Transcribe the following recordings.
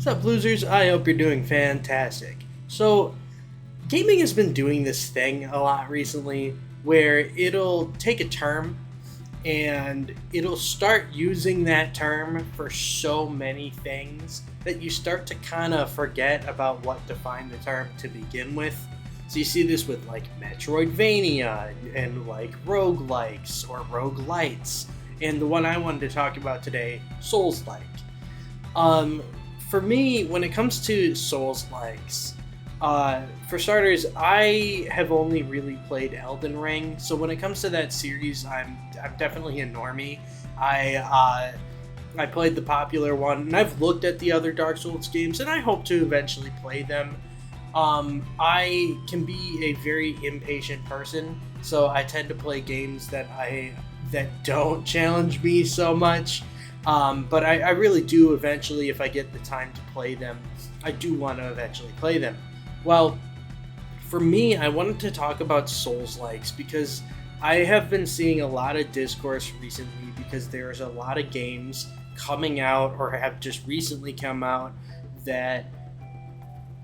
What's up, losers? I hope you're doing fantastic. So, gaming has been doing this thing a lot recently where it'll take a term and it'll start using that term for so many things that you start to kind of forget about what defined the term to begin with. So you see this with like Metroidvania and like roguelikes or roguelites, and the one I wanted to talk about today, Soulslike. For me, when it comes to Souls-likes, for starters, I have only really played Elden Ring, so when it comes to that series, I'm definitely a normie. I played the popular one, and I've looked at the other Dark Souls games, and I hope to eventually play them. I can be a very impatient person, so I tend to play games that don't challenge me so much. But I really do eventually, if I get the time to play them, I do want to eventually play them. Well, for me, I wanted to talk about Souls-likes because I have been seeing a lot of discourse recently because there's a lot of games coming out or have just recently come out that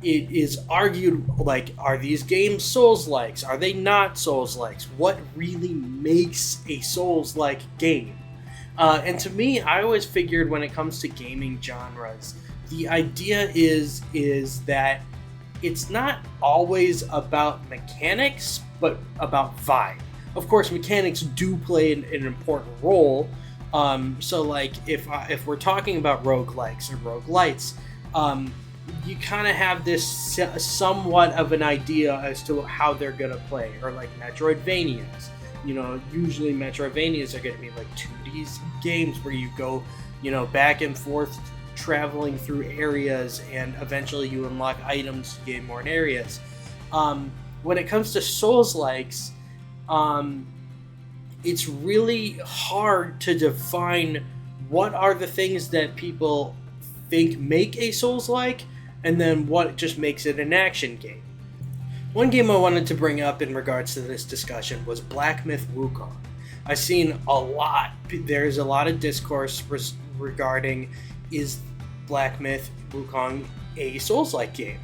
it is argued, like, are these games Souls-likes? Are they not Souls-likes? What really makes a Souls-like game? And to me, I always figured when it comes to gaming genres, the idea is that it's not always about mechanics, but about vibe. Of course, mechanics do play an important role. So, like, if we're talking about roguelikes or roguelites, you kind of have this somewhat of an idea as to how they're going to play, or like Metroidvanias. Usually Metroidvanias are going to be like 2D games where you go, back and forth, traveling through areas, and eventually you unlock items to gain more areas. When it comes to Souls-likes, it's really hard to define what are the things that people think make a Souls-like, and then what just makes it an action game. One game I wanted to bring up in regards to this discussion was Black Myth Wukong. I've seen there's a lot of discourse regarding, is Black Myth Wukong a Souls-like game?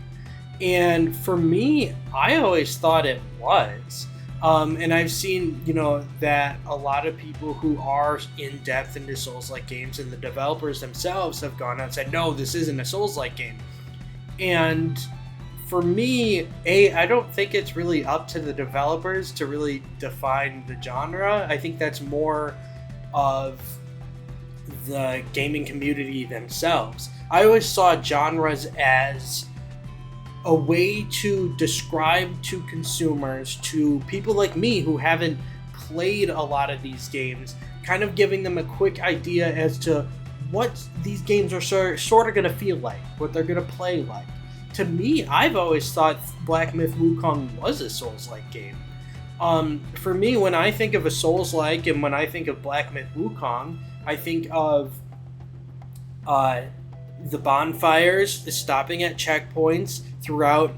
And for me, I always thought it was. And I've seen, that a lot of people who are in depth into Souls-like games and the developers themselves have gone out and said, no, this isn't a Souls-like game. And for me, I don't think it's really up to the developers to really define the genre. I think that's more of the gaming community themselves. I always saw genres as a way to describe to consumers, to people like me who haven't played a lot of these games, kind of giving them a quick idea as to what these games are sort of going to feel like, what they're going to play like. To me, I've always thought Black Myth Wukong was a Souls-like game. For me, when I think of a Souls-like and when I think of Black Myth Wukong, I think of the bonfires, stopping at checkpoints throughout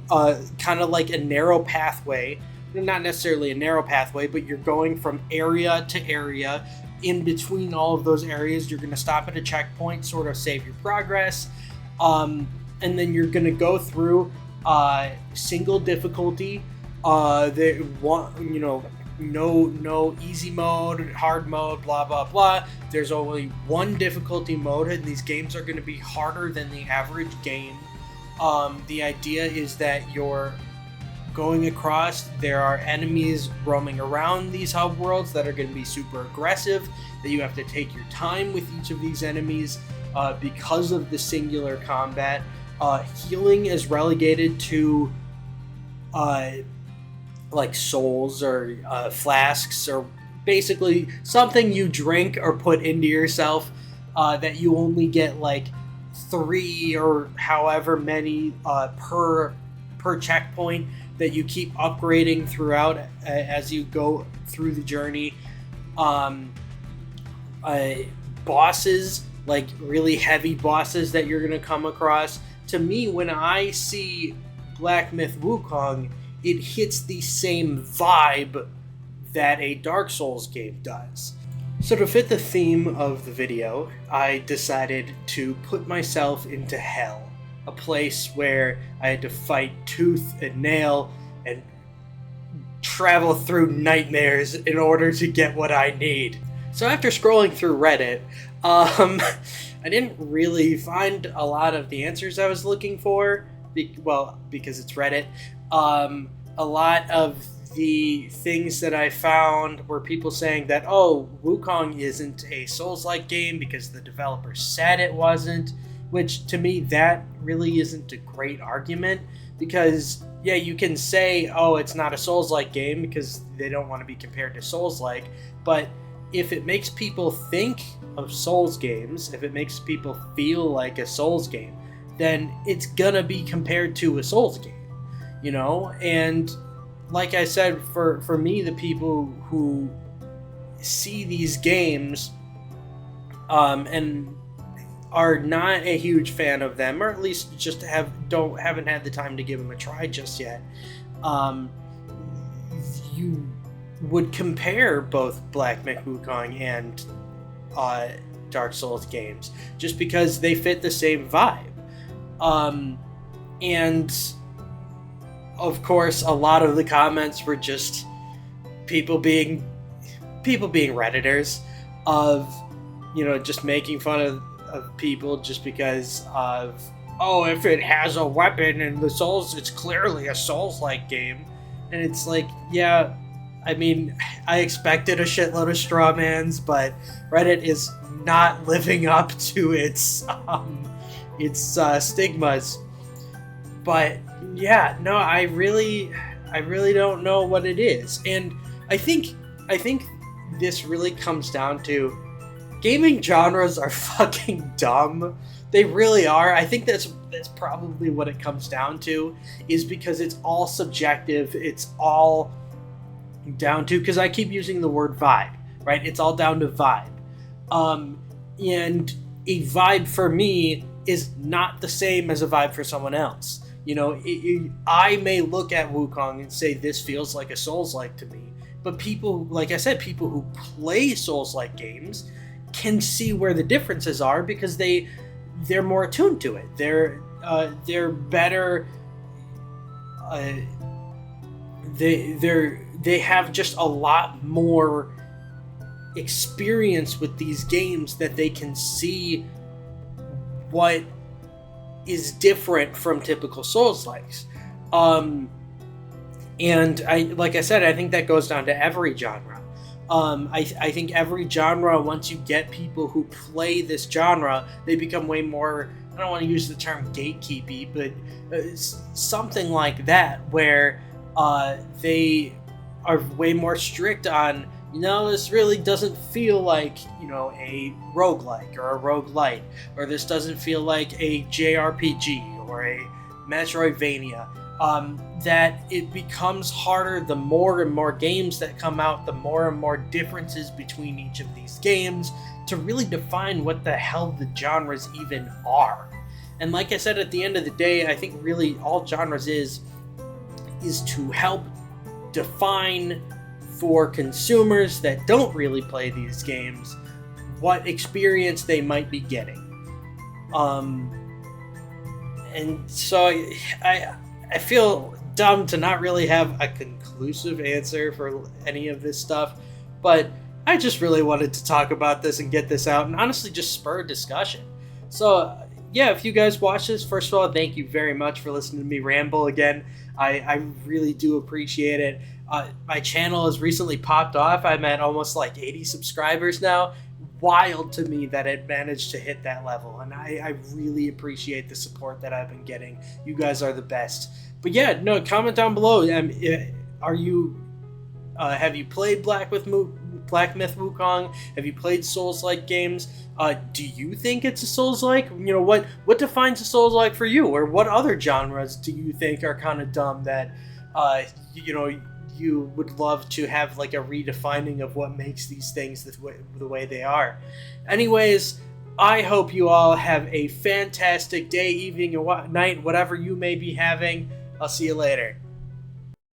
kind of like a narrow pathway. Not necessarily a narrow pathway, but you're going from area to area. In between all of those areas, you're going to stop at a checkpoint, sort of save your progress. And then you're going to go through single difficulty. No easy mode, hard mode, blah, blah, blah. There's only one difficulty mode, and these games are going to be harder than the average game. The idea is that you're going across, there are enemies roaming around these hub worlds that are going to be super aggressive, that you have to take your time with each of these enemies because of the singular combat. Healing is relegated to like souls or flasks, or basically something you drink or put into yourself that you only get like 3 or however many per checkpoint, that you keep upgrading throughout as you go through the journey. Bosses, like really heavy bosses that you're going to come across. To me, when I see Black Myth Wukong, it hits the same vibe that a Dark Souls game does. So to fit the theme of the video, I decided to put myself into hell. a place where I had to fight tooth and nail and travel through nightmares in order to get what I need. So after scrolling through Reddit, I didn't really find a lot of the answers I was looking for. Because it's Reddit. A lot of the things that I found were people saying that, oh, Wukong isn't a Souls-like game because the developer said it wasn't, which to me, that really isn't a great argument, because, yeah, you can say, oh, it's not a Souls-like game because they don't want to be compared to Souls-like, but if it makes people think of Souls games, if it makes people feel like a Souls game, then it's gonna be compared to a Souls game, you know? And like I said, for me, the people who see these games and are not a huge fan of them, or at least just haven't had the time to give them a try just yet, you would compare both Black Myth Wukong and Dark Souls games just because they fit the same vibe. And of course, a lot of the comments were just people being Redditors of, just making fun of people just because of, oh, if it has a weapon in the Souls, it's clearly a Souls-like game. And it's like, yeah, I mean, I expected a shitload of straw mans, but Reddit is not living up to its stigmas. But yeah, no, I really don't know what it is. And I think this really comes down to gaming genres are fucking dumb. They really are. I think that's probably what it comes down to, is because it's all subjective. It's all down to, because I keep using the word vibe, right? It's all down to vibe. And a vibe for me is not the same as a vibe for someone else. I may look at Wukong and say this feels like a Souls-like to me, but people, like I said, people who play Souls-like games can see where the differences are because they're more attuned to it. They're better. They have just a lot more experience with these games that they can see what is different from typical Souls-likes. And like I said, I think that goes down to every genre. I think every genre, once you get people who play this genre, they become way more, I don't want to use the term gatekeepy, but something like that, where they are way more strict on, this really doesn't feel like, a roguelike or a roguelite, or this doesn't feel like a JRPG or a Metroidvania. That it becomes harder the more and more games that come out, the more and more differences between each of these games to really define what the hell the genres even are. And like I said, at the end of the day, I think really all genres is to help define for consumers that don't really play these games what experience they might be getting. And so I feel dumb to not really have a conclusive answer for any of this stuff, but I just really wanted to talk about this and get this out and honestly just spur a discussion. So yeah, if you guys watch this, first of all, thank you very much for listening to me ramble again. I really do appreciate it. My channel has recently popped off. I'm at almost like 80 subscribers now. Wild to me that it managed to hit that level, and I really appreciate the support that I've been getting. You guys are the best. But yeah, no, comment down below. Have you played Black Myth Wukong? Have you played Souls-like games? Do you think it's a Souls-like? What defines a Souls-like for you? Or what other genres do you think are kind of dumb that, you would love to have like a redefining of what makes these things the way they are? Anyways, I hope you all have a fantastic day, evening, or night, whatever you may be having. I'll see you later.